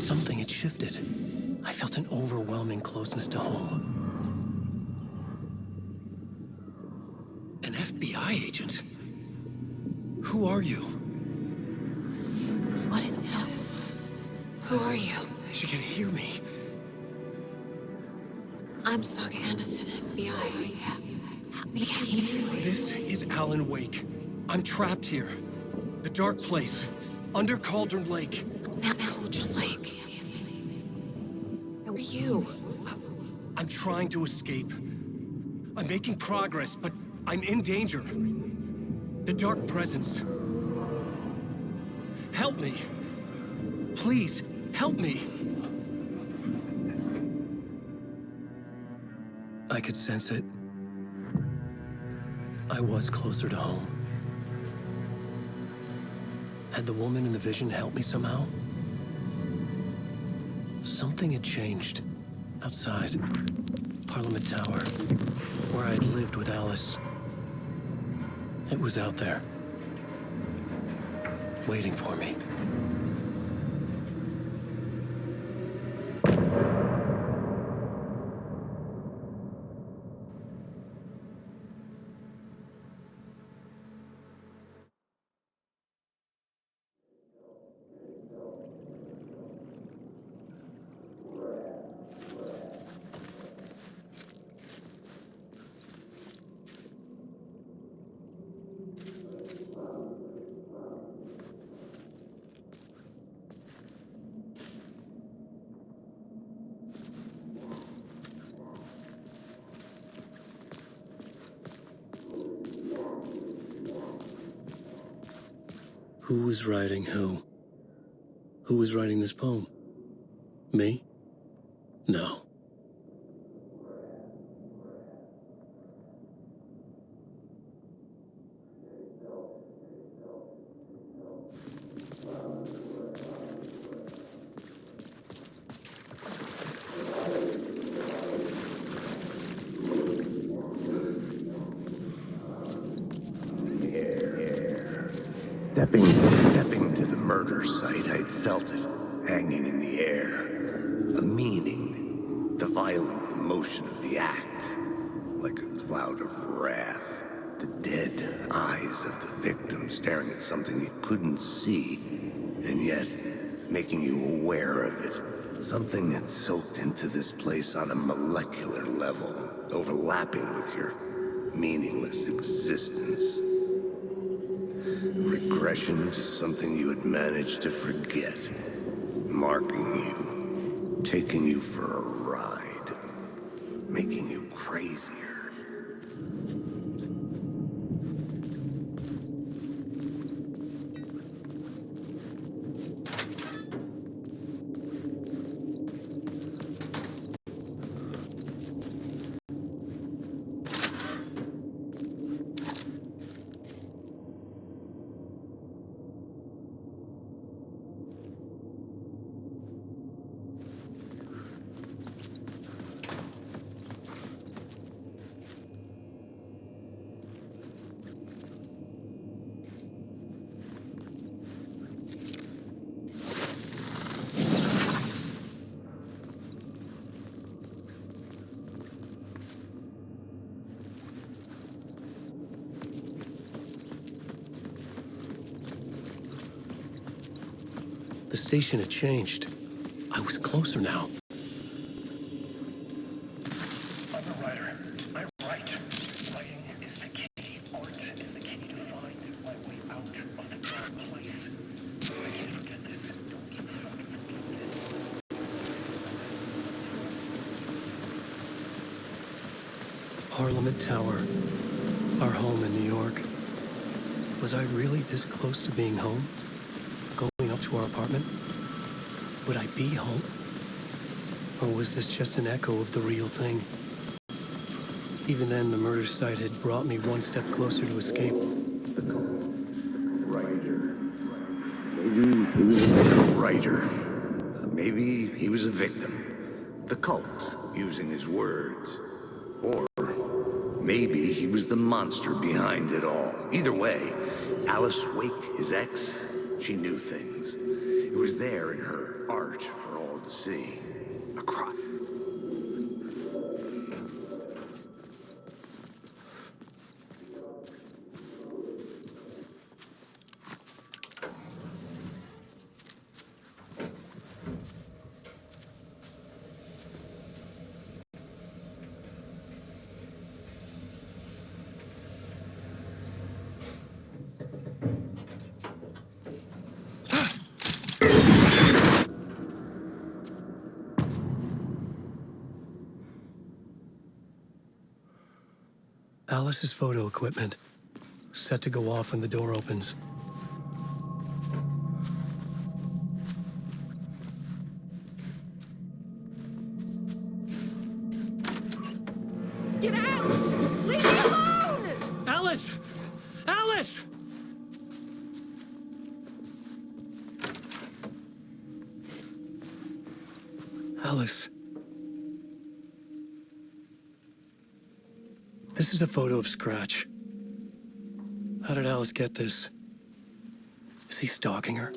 Something had shifted. I felt an overwhelming closeness to home. An FBI agent? Who are you? What is this? Who are you? She can hear me. I'm Saga Anderson, FBI. Help me get you. This is Alan Wake. I'm trapped here. The dark place. Under Cauldron Lake. At Cauldron Lake. Who are you? I'm trying to escape. I'm making progress, but I'm in danger. The dark presence. Help me. Please, help me. I could sense it. I was closer to home. Had the woman in the vision helped me somehow? Something had changed. Outside. Parliament Tower. Where I'd lived with Alice. It was out there. Waiting for me. Who was writing who? Who was writing this poem? Me? No. Stepping to the murder site, I'd felt it, hanging in the air. A meaning, the violent emotion of the act, like a cloud of wrath. The dead eyes of the victim staring at something you couldn't see, and yet making you aware of it. Something that soaked into this place on a molecular level, overlapping with your meaningless existence. Regression to something you had managed to forget. Marking you. Taking you for a ride. Making you crazier. The station had changed. I was closer now. I'm a writer. I write. Writing is the key. Art is the key to find my way out of the dark place. I can't forget this. Don't give a fuck. Parliament Tower. Our home in New York. Was I really this close to being home? Going up to our apartment? Would I be home? Or was this just an echo of the real thing? Even then, the murder site had brought me one step closer to escape. Writer. Maybe he was a writer. Maybe he was a victim. The cult, using his words. Or maybe he was the monster behind it all. Either way, Alice Wake, his ex, she knew things. It was there in her art for all to see. A cry. Alice's photo equipment, set to go off when the door opens. Get out! Leave me alone! Alice! Alice! Alice. This is a photo of Scratch. How did Alice get this? Is he stalking her?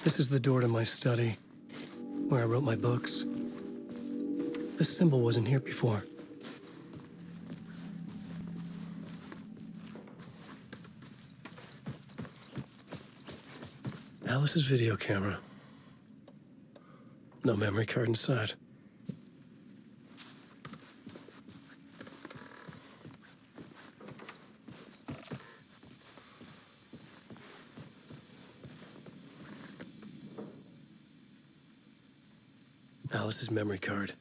This is the door to my study, where I wrote my books. This symbol wasn't here before. Alice's video camera. No memory card inside. Alice's memory card.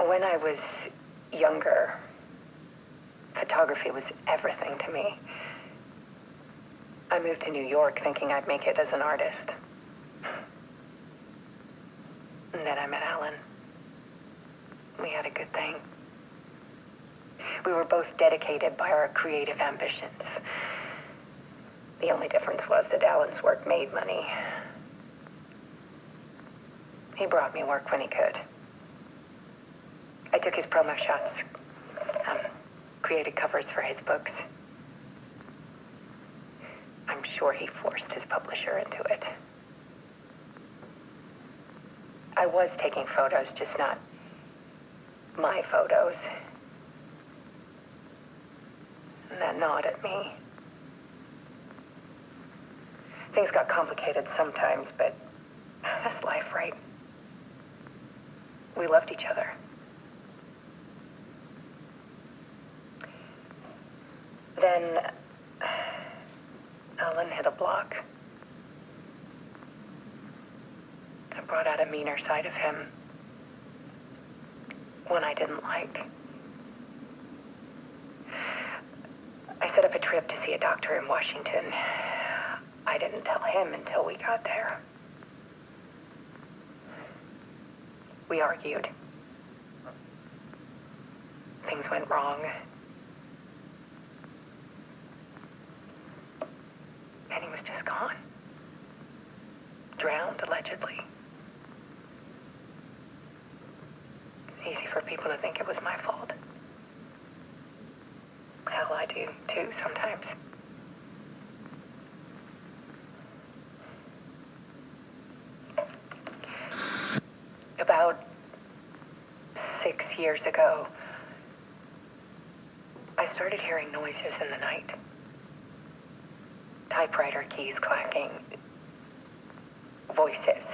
When I was younger, photography was everything to me. I moved to New York thinking I'd make it as an artist. And then I met Alan. We had a good thing. We were both dedicated by our creative ambitions. The only difference was that Alan's work made money. He brought me work when he could. I took his promo shots, created covers for his books. I'm sure he forced his publisher into it. I was taking photos, just not my photos. And that gnawed at me. Things got complicated sometimes, but that's life, right? We loved each other. Then Alan hit a block. I brought out a meaner side of him. One I didn't like. I set up a trip to see a doctor in Washington. I didn't tell him until we got there. We argued. Things went wrong. And he was just gone. Drowned, allegedly. It's easy for people to think it was my fault. Hell, I do, too, sometimes. About 6 years ago, I started hearing noises in the night. Typewriter keys clacking. Voices.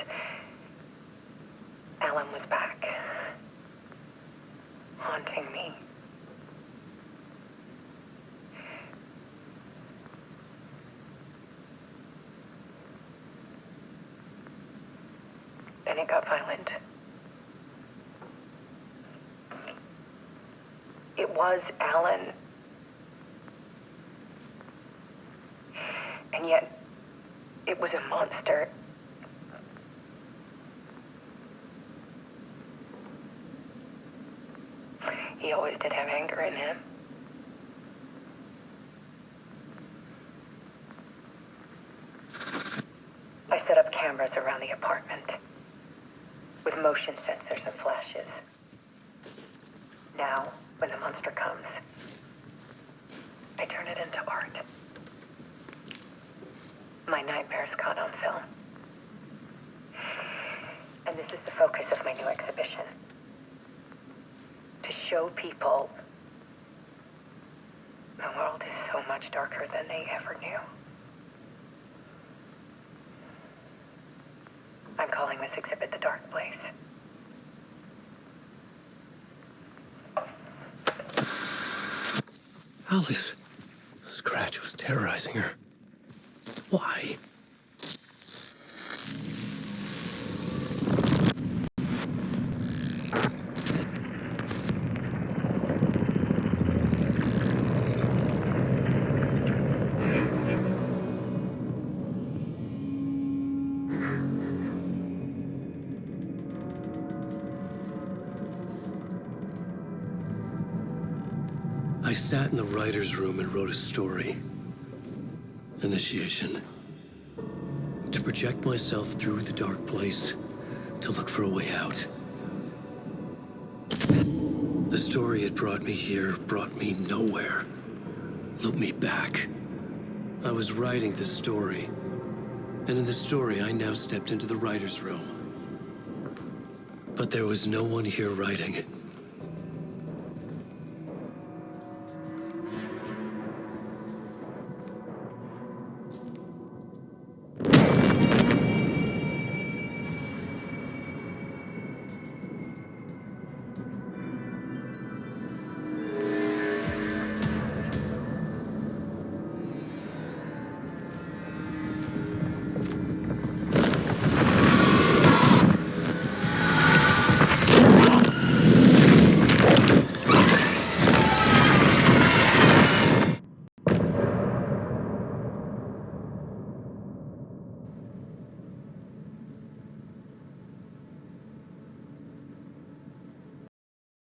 Alan was back. Haunting me. Then it got violent. It was Alan. And yet, it was a monster. He always did have anger in him. I set up cameras around the apartment with motion sensors and flashes. Now, when the monster comes, I turn it into art. My nightmares caught on film. And this is the focus of my new exhibition. To show people the world is so much darker than they ever knew. I'm calling this exhibit The Dark Place. Alice. Scratch was terrorizing her. Why? I sat in the writer's room and wrote a story. Initiation. To project myself through the dark place, to look for a way out. The story had brought me here, brought me nowhere. Looped me back. I was writing the story. And in the story, I now stepped into the writer's room. But there was no one here writing.